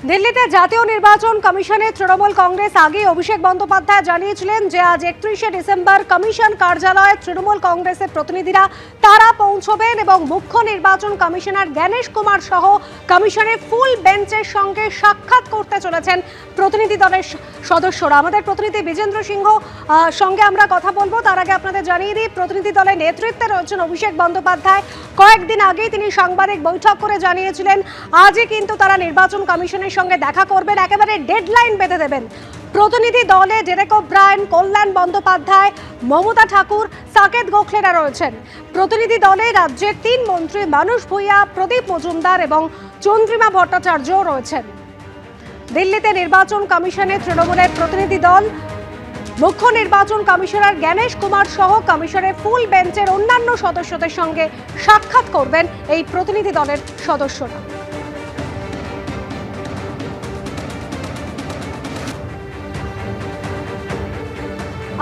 দিল্লিতে জাতীয় নির্বাচন কমিশনে তৃণমূল কংগ্রেস আগে অভিষেক বন্দ্যোপাধ্যায় জানিয়েছিলেন যে আজ 31শে ডিসেম্বর কমিশন কার্যালয়ে তৃণমূল কংগ্রেসের প্রতিনিধিরা তারা পৌঁছবেন এবং মুখ্য নির্বাচন কমিশনার জ্ঞানেশ কুমার সহ কমিশনের ফুল বেঞ্চের সঙ্গে সাক্ষাৎ করতে চলেছেন প্রতিনিধি দলের সদস্যরা। আমাদের প্রতিনিধি বিজেন্দ্র সিংহ সঙ্গে আমরা কথা বলবো। তার আগে আপনাদের জানিয়ে দিই, প্রতিনিধি দলের নেতৃত্বে রয়েছেন অভিষেক বন্দ্যোপাধ্যায়। কয়েকদিন আগেই তিনি সাংবাদিক বৈঠক করে জানিয়েছিলেন আজই কিন্তু তারা নির্বাচন কমিশনের সঙ্গে দেখা করবেন, একেবারে ডেডলাইন বেঁধে দেবেন। প্রতিনিধি দলে ডেরেক ওব্রায়েন, কল্যাণ বন্দ্যোপাধ্যায়, মমতা ঠাকুর, সাকেত গোখলেরা রয়েছেন। প্রতিনিধি দলে রাজ্যের 3 মন্ত্রী মানস ভূঁইয়া, প্রদীপ মজুমদার এবং চন্দ্রিমা ভট্টাচার্যও রয়েছেন। দিল্লিতে নির্বাচন কমিশনে তৃণমূলের প্রতিনিধি দল, মুখ্য নির্বাচন কমিশনার জ্ঞানেশ কুমার সহ কমিশনের ফুল বেঞ্চের অন্যান্য সদস্যদের সঙ্গে সাক্ষাৎ করবেন এই প্রতিনিধি দলের সদস্যরা।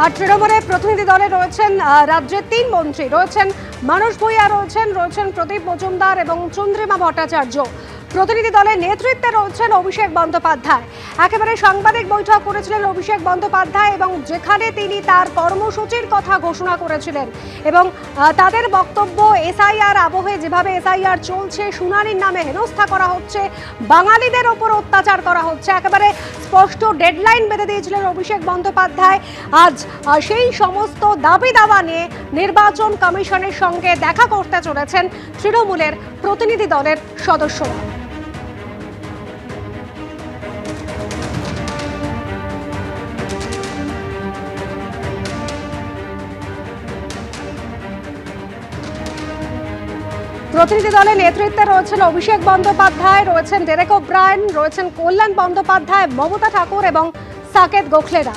আর তৃণমূলের প্রতিনিধি দলে রয়েছেন রাজ্যের 3 মন্ত্রী, রয়েছেন মানস ভূঁইয়া, রয়েছেন প্রদীপ মজুমদার এবং চন্দ্রিমা ভট্টাচার্য। প্রতিনিধি দলের নেতৃত্বে রয়েছেন অভিষেক বন্দ্যোপাধ্যায়। একেবারে সাংবাদিক বৈঠক করেছিলেন অভিষেক বন্দ্যোপাধ্যায় এবং যেখানে তিনি তার কর্মসূচির কথা ঘোষণা করেছিলেন এবং তাদের বক্তব্য, এসআইআর আবহে যেভাবে এসআইআর চলছে, শুনানির নামে হেনস্থা করা হচ্ছে, বাঙালিদের ওপর অত্যাচার করা হচ্ছে, একেবারে স্পষ্ট ডেডলাইন বেঁধে দিয়েছিলেন অভিষেক বন্দ্যোপাধ্যায়। আজ সেই সমস্ত দাবি দাওয়া নিয়ে নির্বাচন কমিশনের সঙ্গে দেখা করতে চলেছেন তৃণমূলের প্রতিনিধি দলের সদস্যরা। প্রতিনিধি দলের নেতৃত্বে রয়েছেন অভিষেক বন্দ্যোপাধ্যায়, রয়েছেন ডেরেক ওব্রায়েন, রয়েছেন কল্যাণ বন্দ্যোপাধ্যায়, মমতা ঠাকুর এবং সাকেত গোখলেরা।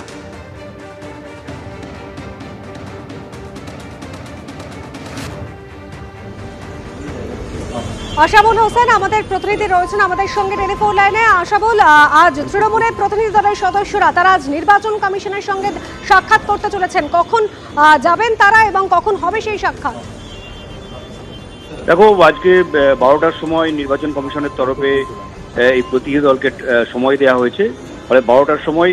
আশাবুল হোসেন আমাদের প্রতিনিধি রয়েছেন আমাদের সঙ্গে টেলিফোন লাইনে। আশাবুল, আজ তৃণমূলের প্রতিনিধি দলের সদস্যরা তারা আজ নির্বাচন কমিশনের সঙ্গে সাক্ষাৎ করতে চলেছেন, কখন যাবেন তারা এবং কখন হবে সেই সাক্ষাৎ? দেখো, আজকে 12টার সময় নির্বাচন কমিশনের তরফে এই প্রতিনিধি দলকে সময় দেওয়া হয়েছে। ফলে 12টার সময়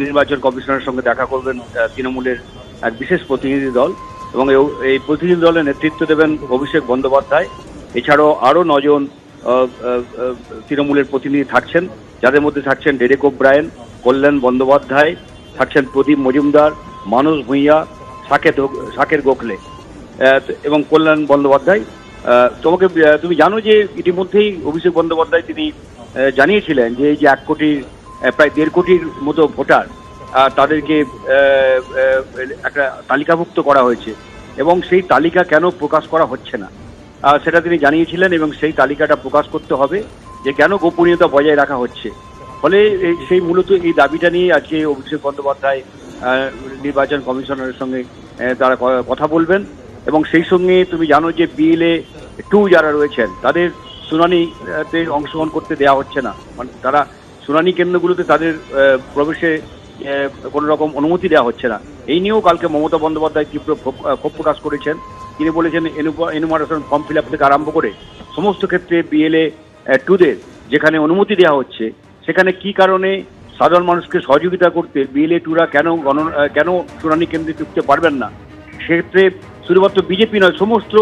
নির্বাচন কমিশনের সঙ্গে দেখা করবেন তৃণমূলের এক বিশেষ প্রতিনিধি দল এবং এই প্রতিনিধি দলের নেতৃত্ব দেবেন অভিষেক বন্দ্যোপাধ্যায়। এছাড়াও আরও 9 জন তৃণমূলের প্রতিনিধি থাকছেন, যাদের মধ্যে থাকছেন ডেরেক ওব্রায়েন, কল্যাণ বন্দ্যোপাধ্যায়, থাকছেন প্রদীপ মজুমদার, মানস ভূঁইয়া, সাকেত গোখলে এবং কল্যাণ বন্দ্যোপাধ্যায়। তুমি জানো যে ইতিমধ্যেই অভিষেক বন্দ্যোপাধ্যায় তিনি জানিয়েছিলেন যে এই যে 1 কোটি প্রায় 1.5 কোটির মতো ভোটার তাদেরকে একটা তালিকাভুক্ত করা হয়েছে এবং সেই তালিকা কেন প্রকাশ করা হচ্ছে না সেটা তিনি জানিয়েছিলেন এবং সেই তালিকাটা প্রকাশ করতে হবে যে কেন গোপনীয়তা বজায় রাখা হচ্ছে। ফলে সেই মূলত এই দাবিটা নিয়ে আজকে অভিষেক বন্দ্যোপাধ্যায় নির্বাচন কমিশনারের সঙ্গে তারা কথা বলবেন এবং সেই সঙ্গে তুমি জানো যে BLA 2 যারা রয়েছেন তাদের শুনানিতে অংশগ্রহণ করতে দেওয়া হচ্ছে না, মানে তারা শুনানি কেন্দ্রগুলোতে তাদের প্রবেশে কোনো রকম অনুমতি দেওয়া হচ্ছে না। এই নিয়েও কালকে মমতা বন্দ্যোপাধ্যায় তীব্র ক্ষোভ প্রকাশ করেছেন। তিনি বলেছেন এনুমারেশন ফর্ম ফিল আপ থেকে আরম্ভ করে সমস্ত ক্ষেত্রে BLA 2দের যেখানে অনুমতি দেওয়া হচ্ছে সেখানে কি কারণে সাধারণ মানুষকে সহযোগিতা করতে BLA 2রা কেন শুনানি কেন্দ্রে ঢুকতে পারবেন না। সেক্ষেত্রে শুধুমাত্র বিজেপি নয়, সমস্ত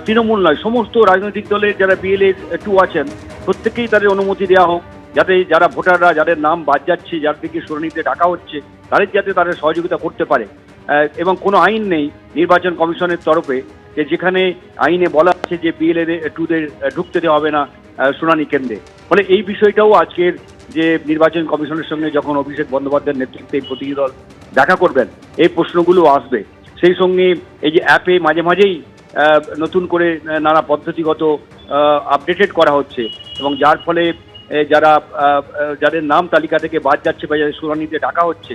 তৃণমূল নয়, সমস্ত রাজনৈতিক দলের যারা BLA 2 আছেন প্রত্যেকেই তাদের অনুমতি দেওয়া হোক, যাতে যারা ভোটাররা যাদের নাম বাদ যাচ্ছে, যাদেরকে শুনানিতে ডাকা হচ্ছে যাতে তাদের সহযোগিতা করতে পারে। এবং কোনো আইন নেই নির্বাচন কমিশনের তরফে যেখানে আইনে বলা আছে যে BLA 2দের ঢুকতে দেওয়া হবে না শুনানি কেন্দ্রে। ফলে এই বিষয়টাও আজকের যে নির্বাচন কমিশনের সঙ্গে যখন অভিষেক বন্দ্যোপাধ্যায়ের নেতৃত্বে এই প্রতিনিধি দল দেখা করবেন এই প্রশ্নগুলো আসবে। সেই সঙ্গে এই যে অ্যাপে মাঝে মাঝেই নতুন করে নানা পদ্ধতিগত আপডেটেড করা হচ্ছে এবং যার ফলে যাদের নাম তালিকা থেকে বাদ যাচ্ছে বা যাদের শুনানিতে ডাকা হচ্ছে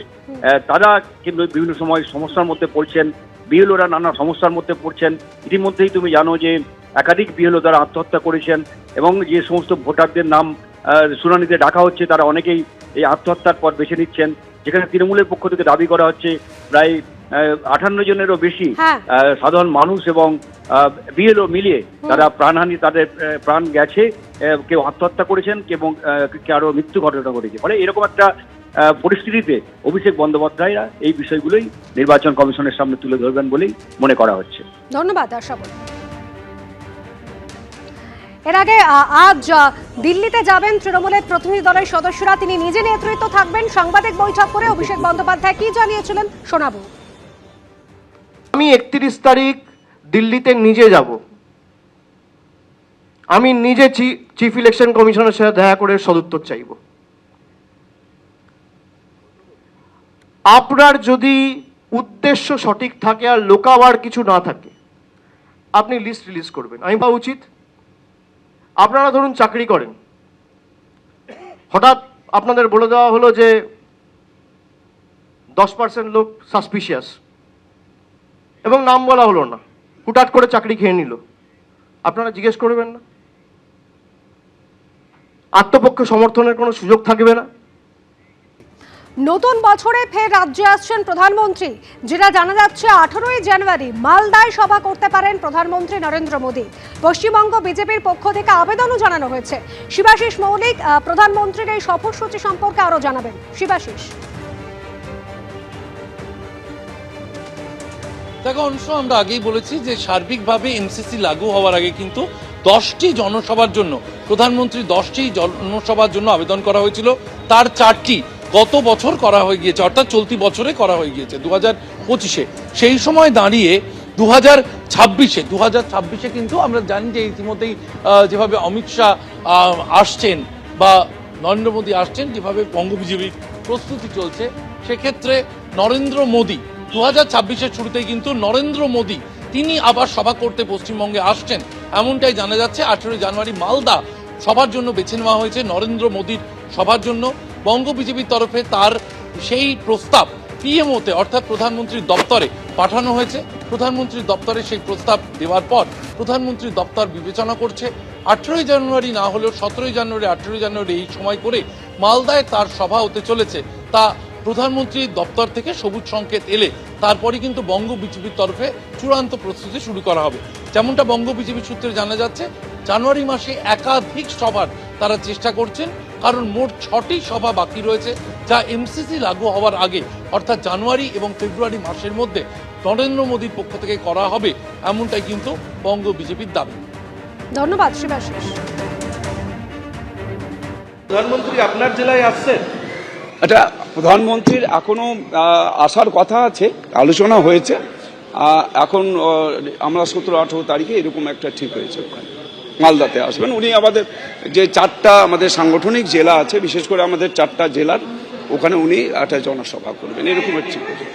তারা কিন্তু বিভিন্ন সময় সমস্যার মধ্যে পড়ছেন, BLOরা নানা সমস্যার মধ্যে পড়ছেন। ইতিমধ্যেই তুমি জানো যে একাধিক BLO তারা আত্মহত্যা করেছেন এবং যে সমস্ত ভোটারদের নাম শুনানিতে ডাকা হচ্ছে তারা অনেকেই এই আত্মহত্যার পথ বেছে নিচ্ছেন, যেখানে তৃণমূলের পক্ষ থেকে দাবি করা হচ্ছে প্রায় 58 জনেরও বেশি হ্যাঁ। সাধারণ মানুষ এবং বিএলও মিলিয়ে তারা প্রাণহানি, তাদের প্রাণ গেছে, কেউ আত্মহত্যা করেছেন এবং কারো মৃত্যু ঘটনা ঘটেছে। ফলে এরকম একটা পরিস্থিতিতে অভিষেক বন্দ্যোপাধ্যায়রা এই বিষয়গুলোই নির্বাচন কমিশনের সামনে তুলে ধরবেন বলেই মনে করা হচ্ছে। ধন্যবাদ শ্রাবণ। এর আগে আজ দিল্লিতে যাবেন তৃণমূলের প্রতিনিধি দলের সদস্যরা, তিনি নিজে নেতৃত্ব থাকবেন। সাংবাদিক বৈঠক করে অভিষেক বন্দ্যোপাধ্যায় কি জানিয়েছিলেন শোনাবো। আমি 31 তারিখ দিল্লিতে নিজে যাব। আমি নিজে চিফ ইলেকশন কমিশনের সাথে দেখা করে সদুত্তর চাইব। আপনার যদি উদ্দেশ্য সঠিক থাকে আর লোকাবার কিছু না থাকে, আপনি লিস্ট রিলিজ করবেন। আমি ভাবা উচিত, আপনারা ধরুন চাকরি করেন, হঠাৎ আপনাদের বলে দেওয়া হলো যে 10% লোক সাসপিশিয়াস এবং নাম বলা হলো না, হুটহাট করে চাকরি খেয়ে নিল, আপনারা জিজ্ঞেস করবেন না? আত্মপক্ষ সমর্থনের কোনো সুযোগ থাকবে না? নতুন বছরে ফের রাজ্যে আসছেন প্রধানমন্ত্রী, যেটা জানা যাচ্ছে 18ই জানুয়ারি মালদায় সভা করতে পারেন প্রধানমন্ত্রী নরেন্দ্র মোদী। পশ্চিমবঙ্গ বিজেপির পক্ষ থেকে আবেদনও জানানো হয়েছে। শিবাশিস মৌলিক প্রধানমন্ত্রীর এই সফরসূচি সম্পর্কে আরো জানাবেন। শিবাশিস। দেখো অংশ, আমরা আগেই বলেছি যে সার্বিকভাবে এমসিসি লাগু হওয়ার আগে কিন্তু 10টি জনসভার জন্য প্রধানমন্ত্রী 10টি জনসভার জন্য আবেদন করা হয়েছিল। তার 4টি গত বছর করা হয়ে গিয়েছে, অর্থাৎ চলতি বছরে করা হয়ে গিয়েছে 2025-এ। সেই সময় দাঁড়িয়ে 2026-এ কিন্তু আমরা জানি যে ইতিমধ্যেই যেভাবে অমিত শাহ আসছেন বা নরেন্দ্র মোদী আসছেন, যেভাবে বঙ্গ বিজেপির প্রস্তুতি চলছে, সেক্ষেত্রে নরেন্দ্র মোদী 2026-এর শুরুতেই কিন্তু নরেন্দ্র মোদী তিনি আবার সভা করতে পশ্চিমবঙ্গে আসছেন, এমনটাই জানা যাচ্ছে। 18 জানুয়ারি মালদা সভার জন্য বেছে নেওয়া হয়েছে নরেন্দ্র মোদীর সভার জন্য। বঙ্গ বিজেপির তরফে তার সেই প্রস্তাব পিএমওতে অর্থাৎ প্রধানমন্ত্রীর দপ্তরে পাঠানো হয়েছে। প্রধানমন্ত্রীর দপ্তরে সেই প্রস্তাব দেওয়ার পর প্রধানমন্ত্রীর দপ্তর বিবেচনা করছে 18 জানুয়ারি না হলেও 17 জানুয়ারি 18 জানুয়ারি এই সময় করে মালদায় তার সভা হতে চলেছে। তা প্রধানমন্ত্রীর দপ্তর থেকে সবুজ সংকেত এলে তারপরে কিন্তু বঙ্গ বিজেপির তরফে চূড়ান্ত প্রস্তুতি শুরু করা হবে। যেমনটা বঙ্গ বিজেপির সূত্রে জানা যাচ্ছে, জানুয়ারি মাসে একাধিক সভার তারা চেষ্টা করছেন, কারণ মোট 6টি সভা বাকি রয়েছে যা এমসিসি লাগু হওয়ার আগে অর্থাৎ জানুয়ারি এবং ফেব্রুয়ারি মাসের মধ্যে নরেন্দ্র মোদীর পক্ষ থেকে করা হবে, এমনটাই কিন্তু বঙ্গ বিজেপির দাবি। ধন্যবাদ শিবাশিস। প্রধানমন্ত্রী আপনার জেলায় আসছেন? আচ্ছা, প্রধানমন্ত্রীর এখনো আসার কথা আছে, আলোচনা হয়েছে। এখন আমরা 17-18 তারিখে এরকম একটা ঠিক হয়েছে, ওখানে মালদাতে আসবেন উনি। আমাদের যে 4টা আমাদের সাংগঠনিক জেলা আছে, বিশেষ করে আমাদের 4টা জেলার ওখানে উনি একটা জনসভা করবেন, এরকম ঠিক হয়েছে।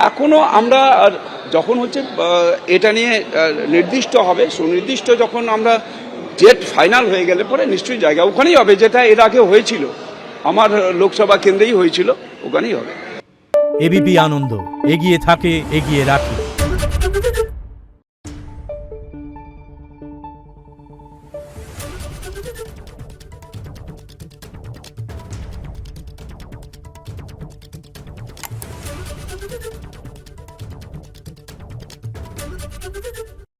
এখনো আমরা যখন হচ্ছে এটা নিয়ে নির্দিষ্ট হবে, সুনির্দিষ্ট যখন আমরা ডেট ফাইনাল হয়ে গেলে পরে নিশ্চয়ই জায়গা ওখানেই হবে, যেটা এর আগে হয়েছিল আমার লোকসভা কেন্দ্রেই হয়েছিল, ওখানেই হবে। এবিপি আনন্দ এগিয়ে থাকে, এগিয়ে রাখে।